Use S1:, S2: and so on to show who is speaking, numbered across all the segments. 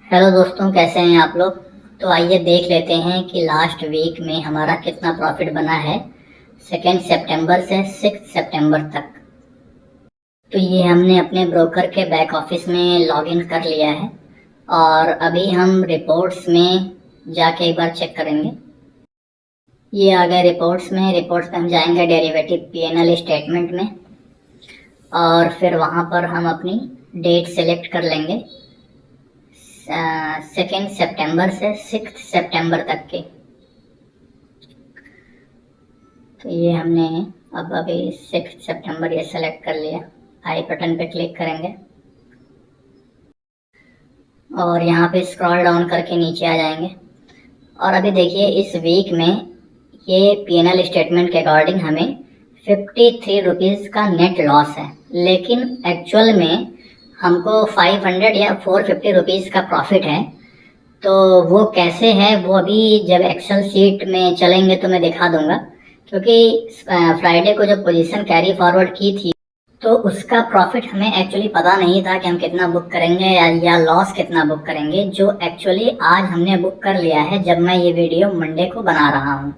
S1: Hello दोस्तों, कैसे हैं आप लोग। तो आइए देख लेते हैं कि लास्ट वीक में हमारा कितना प्रॉफिट बना है 2 सितंबर से 6 सितंबर तक। तो ये हमने अपने ब्रोकर के बैक ऑफिस में लॉगिन कर लिया है और अभी हम रिपोर्ट्स में जाके एक बार चेक करेंगे। ये आ गए रिपोर्ट्स में हम जाएंगे डेरिवेटिव पीएनएल स्टेटमेंट में और फिर वहाँ पर हम अपनी डेट सेलेक्ट कर लेंगे 2 सितंबर से 6 सितंबर तक के। तो ये हमने अभी 6 सितंबर ये सेलेक्ट कर लिया। आई बटन पे क्लिक करेंगे और यहाँ पे स्क्रॉल डाउन करके नीचे आ जाएंगे और अभी देखिए इस वीक में ये पीएनएल स्टेटमेंट के अकॉर्डिंग हमें 53 रुपीज़ का नेट लॉस है, लेकिन एक्चुअल में हमको 500 या 450 रुपीज़ का प्रॉफिट है। तो वो कैसे है वो अभी जब एक्सेल सीट में चलेंगे तो मैं दिखा दूंगा, क्योंकि फ्राइडे को जब पोजीशन कैरी फॉरवर्ड की थी तो उसका प्रॉफिट हमें एक्चुअली पता नहीं था कि हम कितना बुक करेंगे या लॉस कितना बुक करेंगे, जो एक्चुअली आज हमने बुक कर लिया है जब मैं ये वीडियो मंडे को बना रहा हूँ।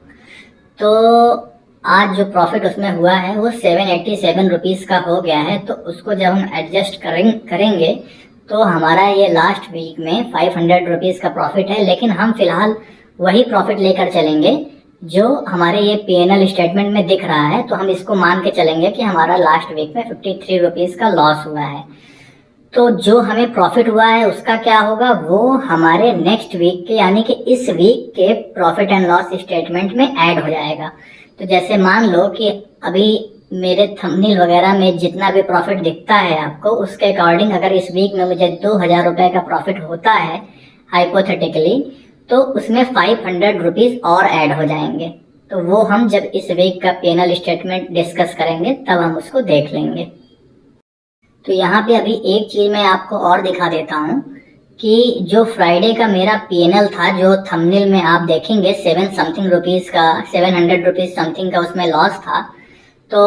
S1: तो आज जो प्रॉफिट उसमें हुआ है वो 787 रुपीज़ का हो गया है। तो उसको जब हम एडजस्ट करेंगे तो हमारा ये लास्ट वीक में 500 रुपीज़ का प्रॉफिट है, लेकिन हम फिलहाल वही प्रॉफिट लेकर चलेंगे जो हमारे ये पीएनएल स्टेटमेंट में दिख रहा है। तो हम इसको मान के चलेंगे कि हमारा लास्ट वीक में 53 रुपीज़ का लॉस हुआ है। तो जो हमें प्रॉफिट हुआ है उसका क्या होगा, वो हमारे नेक्स्ट वीक के यानी कि इस वीक के प्रॉफिट एंड लॉस स्टेटमेंट में ऐड हो जाएगा। तो जैसे मान लो कि अभी मेरे थंबनेल वगैरह में जितना भी प्रॉफिट दिखता है आपको, उसके अकॉर्डिंग अगर इस वीक में मुझे 2000 रुपये का प्रॉफिट होता है हाइपोथेटिकली, तो उसमें 500 रुपीज़ और ऐड हो जाएंगे। तो वो हम जब इस वीक का पीएनएल स्टेटमेंट डिस्कस करेंगे तब हम उसको देख लेंगे। तो यहाँ पे अभी एक चीज़ मैं आपको और दिखा देता हूँ कि जो फ्राइडे का मेरा पीएनएल था, जो थंबनेल में आप देखेंगे 7 समथिंग रुपीज़ का, 700 रुपीज़ समथिंग का उसमें लॉस था। तो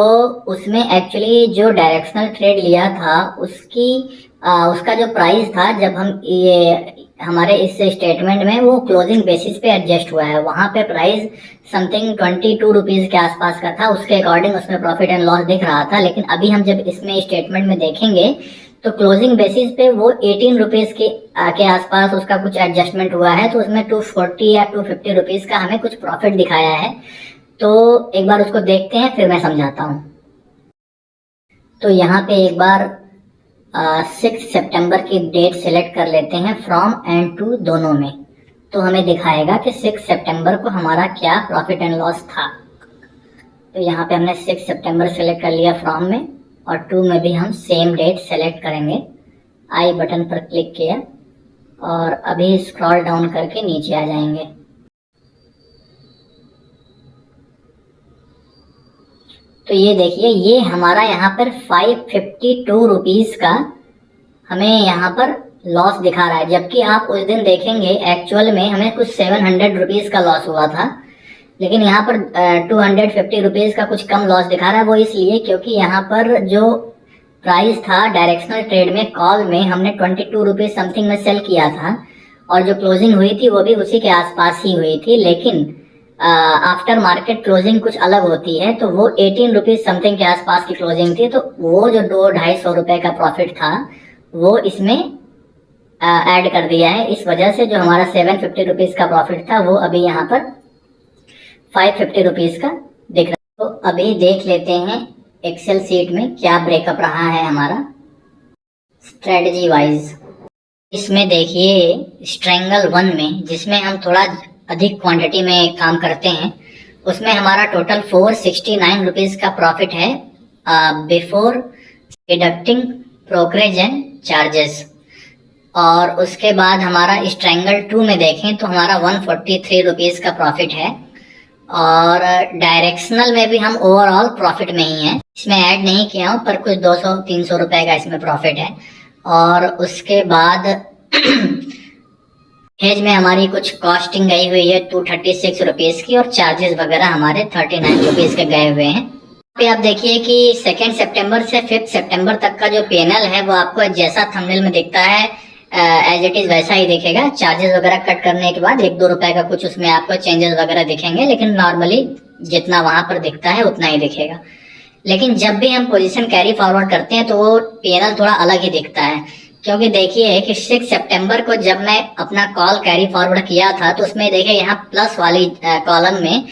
S1: उसमें एक्चुअली जो डायरेक्शनल ट्रेड लिया था उसका जो प्राइस था, जब हम ये हमारे इस स्टेटमेंट में वो क्लोजिंग बेसिस पे एडजस्ट हुआ है, वहाँ पे प्राइस समथिंग 22 रुपीज़ के आसपास का था। उसके अकॉर्डिंग उसमें प्रॉफिट एंड लॉस दिख रहा था। लेकिन अभी हम जब इसमें स्टेटमेंट में देखेंगे तो क्लोजिंग बेसिस पे वो 18 रुपीज़ के आसपास उसका कुछ एडजस्टमेंट हुआ है। तो उसमें 240 या 250 रुपीज़ का हमें कुछ प्रॉफिट दिखाया है। तो एक बार उसको देखते हैं, फिर मैं समझाता हूँ। तो यहाँ पे एक बार 6 सितंबर की डेट सेलेक्ट कर लेते हैं फ्रॉम एंड टू दोनों में। तो हमें दिखाएगा कि 6 सितंबर को हमारा क्या प्रॉफिट एंड लॉस था। तो यहाँ पे हमने 6 सितंबर सेलेक्ट कर लिया फ्रॉम में, और टू में भी हम सेम डेट सेलेक्ट करेंगे। आई बटन पर क्लिक किया और अभी स्क्रॉल डाउन करके नीचे आ जाएंगे। तो ये देखिए, ये हमारा यहाँ पर 552 रुपीज़ का हमें यहाँ पर लॉस दिखा रहा है, जबकि आप उस दिन देखेंगे एक्चुअल में हमें कुछ 700 रुपीज़ का लॉस हुआ था। लेकिन यहाँ पर 250 रुपीज़ का कुछ कम लॉस दिखा रहा है। वो इसलिए क्योंकि यहाँ पर जो प्राइस था डायरेक्शनल ट्रेड में, कॉल में हमने 22 रुपीज़ समथिंग में सेल किया था और जो क्लोजिंग हुई थी वो भी उसी के आसपास ही हुई थी। लेकिन आफ्टर मार्केट क्लोजिंग कुछ अलग होती है, तो वो 18 रुपीज़ समथिंग के आसपास की क्लोजिंग थी। तो वो जो 200-250 रुपये का प्रॉफिट था वो इसमें ऐड कर दिया है। इस वजह से जो हमारा 750 रुपीज़ का प्रॉफिट था वो अभी यहाँ पर 550 रुपीज़ का दिख रहा है। तो अभी देख लेते हैं एक्सेल सीट में क्या ब्रेकअप रहा है हमारा स्ट्रेटजी वाइज। इसमें देखिए स्ट्रेंगल 1 में, जिसमें हम थोड़ा अधिक क्वांटिटी में काम करते हैं, उसमें हमारा टोटल 469 रुपीज़ का प्रॉफिट है before deducting brokerage and charges. और उसके बाद हमारा स्ट्रेंगल 2 में देखें तो हमारा 143 रुपीज़ का प्रॉफिट है। और डायरेक्शनल में भी हम ओवरऑल प्रॉफिट में ही हैं, इसमें ऐड नहीं किया हूँ, पर कुछ 200-300 रुपये का इसमें प्रॉफिट है। और उसके बाद हेज में हमारी कुछ कॉस्टिंग गई हुई है 236 रुपीज़ की, और चार्जेस वगैरह हमारे 39 रुपीज़ के गए हुए हैं। पे आप देखिए कि 2 सितंबर से 5 सितंबर तक का जो पीएनएल है वो आपको जैसा थंबनेल में दिखता है एज इट इज वैसा ही दिखेगा। चार्जेस वगैरह कट करने के बाद 1-2 रुपए का कुछ उसमें आपको चेंजेस वगैरह दिखेंगे, लेकिन नॉर्मली जितना वहां पर दिखता है उतना ही दिखेगा। लेकिन जब भी हम पोजीशन कैरी फॉरवर्ड करते हैं तो वो पीएनएल थोड़ा अलग ही दिखता है, क्योंकि देखिए कि 6 सितंबर को जब मैं अपना कॉल कैरी फॉरवर्ड किया था तो उसमें देखिए यहाँ प्लस वाली कॉलम में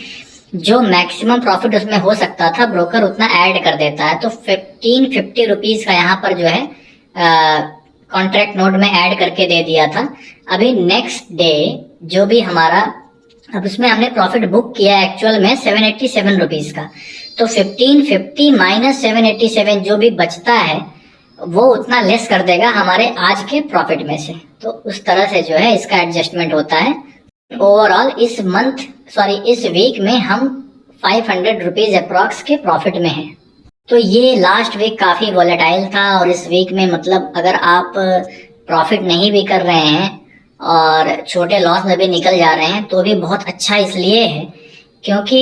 S1: जो मैक्सिमम प्रॉफिट उसमें हो सकता था ब्रोकर उतना ऐड कर देता है। तो 1550 रुपीज का यहाँ पर जो है कॉन्ट्रैक्ट नोट में ऐड करके दे दिया था। अभी नेक्स्ट डे जो भी हमारा, अब उसमें हमने प्रॉफिट बुक किया एक्चुअल में 787 रुपीज का, तो 1550 माइनस 787 जो भी बचता है वो उतना लेस कर देगा हमारे आज के प्रॉफिट में से। तो उस तरह से जो है इसका एडजस्टमेंट होता है। ओवरऑल इस वीक में हम 500 रुपीज अप्रॉक्स के प्रॉफिट में हैं। तो ये लास्ट वीक काफी वॉलेटाइल था, और इस वीक में मतलब अगर आप प्रॉफिट नहीं भी कर रहे हैं और छोटे लॉस में भी निकल जा रहे हैं तो भी बहुत अच्छा इसलिए है क्योंकि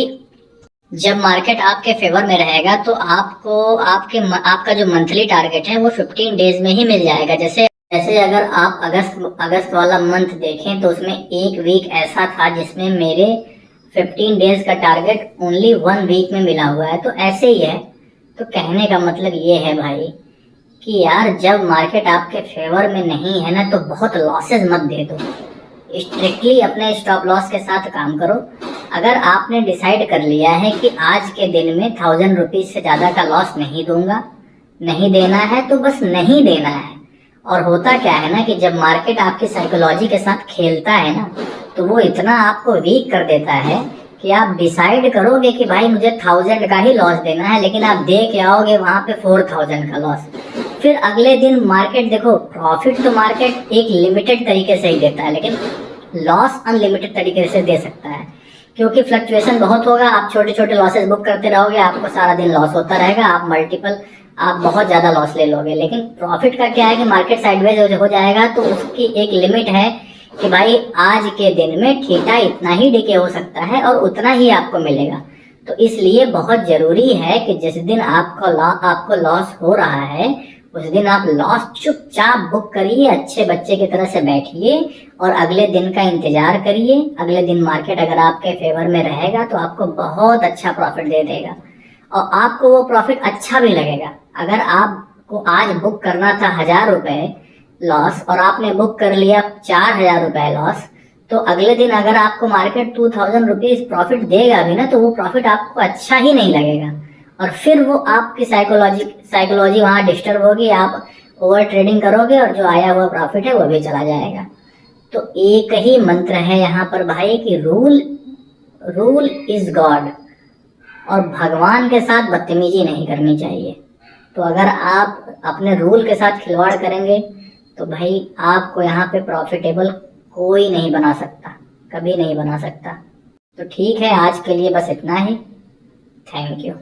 S1: जब मार्केट आपके फेवर में रहेगा तो आपका जो मंथली टारगेट है वो 15 डेज में ही मिल जाएगा। जैसे अगर आप अगस्त वाला मंथ देखें तो उसमें एक वीक ऐसा था जिसमें मेरे 15 डेज का टारगेट ओनली 1 वीक में मिला हुआ है। तो ऐसे ही है। तो कहने का मतलब ये है भाई कि यार जब मार्केट आपके फेवर में नहीं है ना तो बहुत लॉसेस मत दे दो, स्ट्रिक्टली अपने स्टॉप लॉस के साथ काम करो। अगर आपने डिसाइड कर लिया है कि आज के दिन में 1000 रुपीज से ज़्यादा का लॉस नहीं दूंगा, नहीं देना है तो बस नहीं देना है। और होता क्या है ना कि जब मार्केट आपकी साइकोलॉजी के साथ खेलता है ना तो वो इतना आपको वीक कर देता है कि आप डिसाइड करोगे कि भाई मुझे 1000 का ही लॉस देना है, लेकिन आप दे के आओगे वहां पे 4000 का लॉस। फिर अगले दिन मार्केट, देखो प्रॉफिट तो मार्केट एक लिमिटेड तरीके से ही देता है, लेकिन लॉस अनलिमिटेड तरीके से दे सकता है क्योंकि फ्लक्चुएशन बहुत होगा। आप छोटे छोटे लॉसेस बुक करते रहोगे, आपको सारा दिन लॉस होता रहेगा, आप बहुत ज्यादा लॉस ले लोगे। लेकिन प्रॉफिट का क्या है कि मार्केट साइडवेज हो जाएगा तो उसकी एक लिमिट है कि भाई आज के दिन में थीटा इतना ही डिके हो सकता है और उतना ही आपको मिलेगा। तो इसलिए बहुत जरूरी है कि जिस दिन आपको लॉस हो रहा है उस दिन आप लॉस चुपचाप बुक करिए, अच्छे बच्चे की तरह से बैठिए और अगले दिन का इंतजार करिए। अगले दिन मार्केट अगर आपके फेवर में रहेगा तो आपको बहुत अच्छा प्रॉफिट दे देगा और आपको वो प्रॉफिट अच्छा भी लगेगा। अगर आपको आज बुक करना था 1000 रुपए लॉस और आपने बुक कर लिया 4000 रुपए लॉस, तो अगले दिन अगर आपको मार्केट 2000 रुपीज प्रॉफिट देगा भी ना तो वो प्रॉफिट आपको अच्छा ही नहीं लगेगा और फिर वो आपकी साइकोलॉजी वहाँ डिस्टर्ब होगी, आप ओवर ट्रेडिंग करोगे और जो आया हुआ प्रॉफिट है वो भी चला जाएगा। तो एक ही मंत्र है यहाँ पर भाई कि रूल इज गॉड, और भगवान के साथ बदतमीजी नहीं करनी चाहिए। तो अगर आप अपने रूल के साथ खिलवाड़ करेंगे तो भाई आपको यहाँ पे प्रॉफिटेबल कोई नहीं बना सकता, कभी नहीं बना सकता। तो ठीक है, आज के लिए बस इतना ही। Thank you.